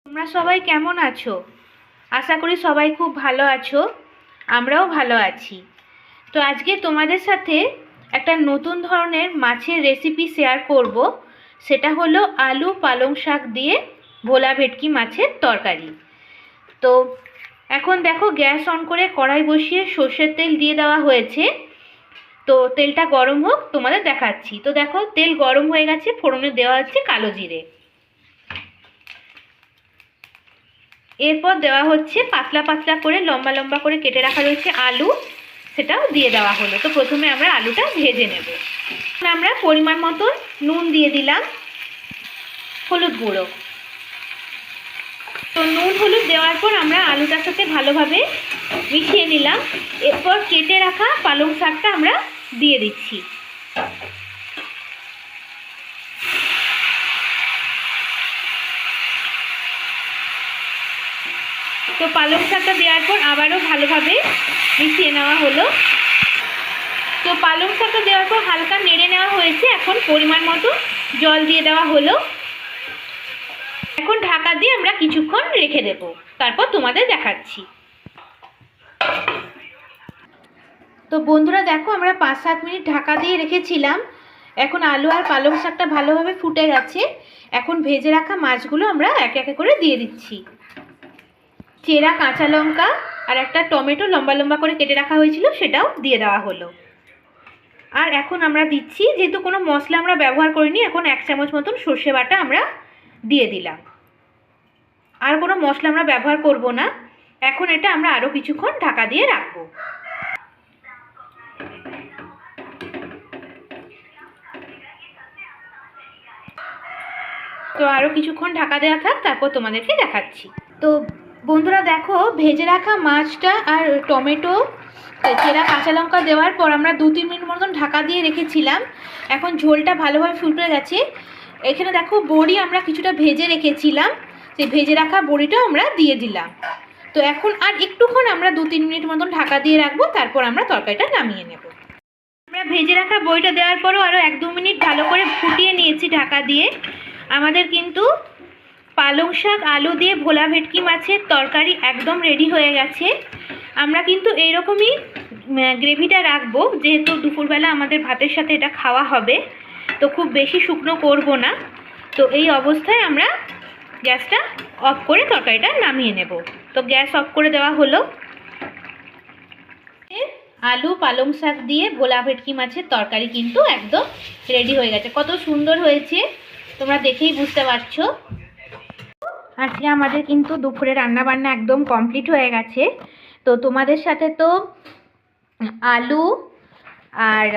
তোমরা সবাই কেমন আছো? আশা করি সবাই খুব ভালো আছো। আমরাও ভালো আছি। তো আজকে তোমাদের সাথে একটা নতুন ধরনের মাছের রেসিপি শেয়ার করব। সেটা হলো আলু পালং শাক দিয়ে ভোলা ভেটকি মাছের তরকারি। তো এখন দেখো, গ্যাস অন করে কড়াই বসিয়ে সর্ষের তেল দিয়ে দেওয়া হয়েছে। তো তেলটা গরম হোক, তোমাদের দেখাচ্ছি। তো দেখো, তেল গরম হয়ে গেছে, ফোড়নে দেওয়া হচ্ছে কালো জিরে। এরপর দেওয়া হচ্ছে পাতলা পাতলা করে লম্বা লম্বা করে কেটে রাখা রয়েছে আলু, সেটাও দিয়ে দেওয়া হলো। তো প্রথমে আমরা আলুটা ভেজে নেব। আমরা পরিমাণ মতন নুন দিয়ে দিলাম, হলুদ গুঁড়ো। তো নুন হলুদ দেওয়ার পর আমরা আলুটার সাথে ভালোভাবে মিশিয়ে নিলাম। এরপর কেটে রাখা পালং শাকটা আমরা দিয়ে দিচ্ছি। তো পালং শাকটা দেওয়ার পর আবারও ভালোভাবে মিশিয়ে নেওয়া হলো। তো পালং শাকটা দেওয়ার পর হালকা নেড়ে নেওয়া হয়েছে। এখন পরিমাণ মতো জল দিয়ে দেওয়া হলো। এখন ঢাকা দিয়ে আমরা কিছুক্ষণ রেখে দেব, তারপর তোমাদের দেখাচ্ছি। তো বন্ধুরা দেখো, আমরা 5-7 মিনিট ঢাকা দিয়ে রেখেছিলাম। এখন আলু আর পালং শাকটা ভালোভাবে ফুটে গেছে। এখন ভেজে রাখা মাছগুলো আমরা একে একে করে দিয়ে দিচ্ছি। চেরা কাঁচা লঙ্কা আর একটা টমেটো লম্বা লম্বা করে কেটে রাখা হয়েছিল, সেটাও দিয়ে দেওয়া হলো। আর এখন আমরা দিচ্ছি, যেহেতু কোনো মশলা আমরা ব্যবহার করিনি, এখন 1 চামচ মতন সর্ষে বাটা আমরা দিয়ে দিলাম। আর কোনো মশলা আমরা ব্যবহার করব না। এখন এটা আমরা আরও কিছুক্ষণ ঢাকা দিয়ে রাখবো। তো আরও কিছুক্ষণ ঢাকা দেওয়া থাক, তারপর তোমাদেরকে দেখাচ্ছি। তো বন্ধুরা দেখো, ভেজে রাখা মাছটা আর টমেটো চেরা কাঁচা লঙ্কা দেওয়ার পর আমরা 2-3 মিনিট মতন ঢাকা দিয়ে রেখেছিলাম। এখন ঝোলটা ভালোভাবে ফুটে গেছে। এখানে দেখো, বড়ি আমরা কিছুটা ভেজে রেখেছিলাম, সেই ভেজে রাখা বড়িটাও আমরা দিয়ে দিলাম। তো এখন আর একটুক্ষণ আমরা 2-3 মিনিট মতন ঢাকা দিয়ে রাখবো, তারপর আমরা তরকারিটা নামিয়ে নেব। আমরা ভেজে রাখা বড়িটা দেওয়ার পরও আরও 1-2 মিনিট ভালো করে ফুটিয়ে নিয়েছি ঢাকা দিয়ে। আমাদের কিন্তু পালং শাক আলু দিয়ে ভোলা ভেটকি মাছের তরকারি একদম রেডি হয়ে গেছে। আমরা কিন্তু এইরকমই গ্রেভিটা রাখবো, যেহেতু দুপুরবেলা আমাদের ভাতের সাথে এটা খাওয়া হবে। তো খুব বেশি শুকনো করব না। তো এই অবস্থায় আমরা গ্যাসটা অফ করে তরকারিটা নামিয়ে নেব। তো গ্যাস অফ করে দেওয়া হলো। আলু পালং শাক দিয়ে ভোলা ভেটকি মাছের তরকারি কিন্তু একদম রেডি হয়ে গেছে। কত সুন্দর হয়েছে, তোমরা দেখেই বুঝতে পারছো। আজকে আমাদের কিন্তু দুপুরে রান্নাবান্না একদম কমপ্লিট হয়ে গেছে। তো তোমাদের সাথে তো আলু আর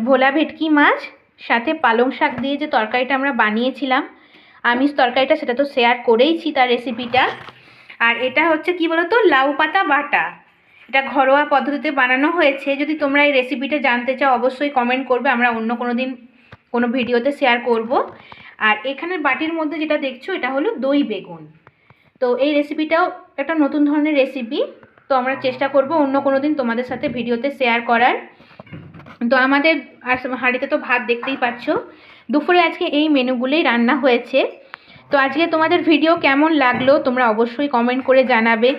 ভোলা ভেটকি মাছ সাথে পালং শাক দিয়ে যে তরকারিটা আমরা বানিয়েছিলাম, আমিষ তরকারিটা, সেটা তো শেয়ার করেইছি তার রেসিপিটা। আর এটা হচ্ছে কি বলতো, লাউ পাতা বাটা। এটা ঘরোয়া পদ্ধতিতে বানানো হয়েছে। যদি তোমরা এই রেসিপিটা জানতে চাও, অবশ্যই কমেন্ট করবে, আমরা অন্য কোনো দিন কোনো ভিডিওতে শেয়ার করব। আর এখানের বাটির মধ্যে যেটা দেখছো, এটা হলো দই বেগুন। তো এই রেসিপিটাও একটা নতুন ধরনের রেসিপি। তো আমরা চেষ্টা করব অন্য কোনো দিন তোমাদের সাথে ভিডিওতে শেয়ার করার। তো আমাদের আর হাঁড়িতে তো ভাত দেখতেই পাচ্ছ। দুপুরে আজকে এই মেনুগুলোই রান্না হয়েছে। তো আজকে তোমাদের ভিডিও কেমন লাগলো তোমরা অবশ্যই কমেন্ট করে জানাবে।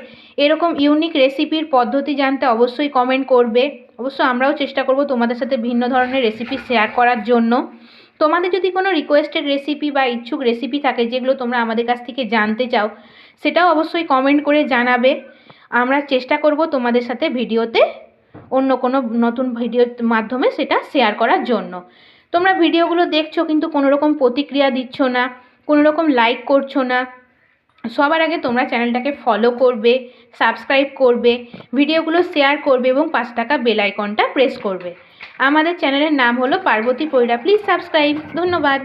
এরকম ইউনিক রেসিপির পদ্ধতি জানতে অবশ্যই কমেন্ট করবে। অবশ্য আমরাও চেষ্টা করব তোমাদের সাথে ভিন্ন ধরনের রেসিপি শেয়ার করার জন্য। তোমাদের যদি কোনো রিকোয়েস্টেড রেসিপি বা ইচ্ছুক রেসিপি থাকে, যেগুলো তোমরা আমাদের কাছ থেকে জানতে চাও, সেটাও অবশ্যই কমেন্ট করে জানাবে। আমরা চেষ্টা করব তোমাদের সাথে ভিডিওতে অন্য কোনো নতুন ভিডিওর মাধ্যমে সেটা শেয়ার করার জন্য। তোমরা ভিডিওগুলো দেখছো কিন্তু কোনো রকম প্রতিক্রিয়া দিচ্ছ না, কোনো রকম লাইক করছো না। সবার আগে তোমরা চ্যানেলটাকে ফলো করবে, সাবস্ক্রাইব করবে, ভিডিওগুলো শেয়ার করবে এবং 5 টাকা বেল আইকনটা প্রেস করবে। আমাদের চ্যানেলের নাম হলো পার্বতী পৈরা। Please subscribe. ধন্যবাদ।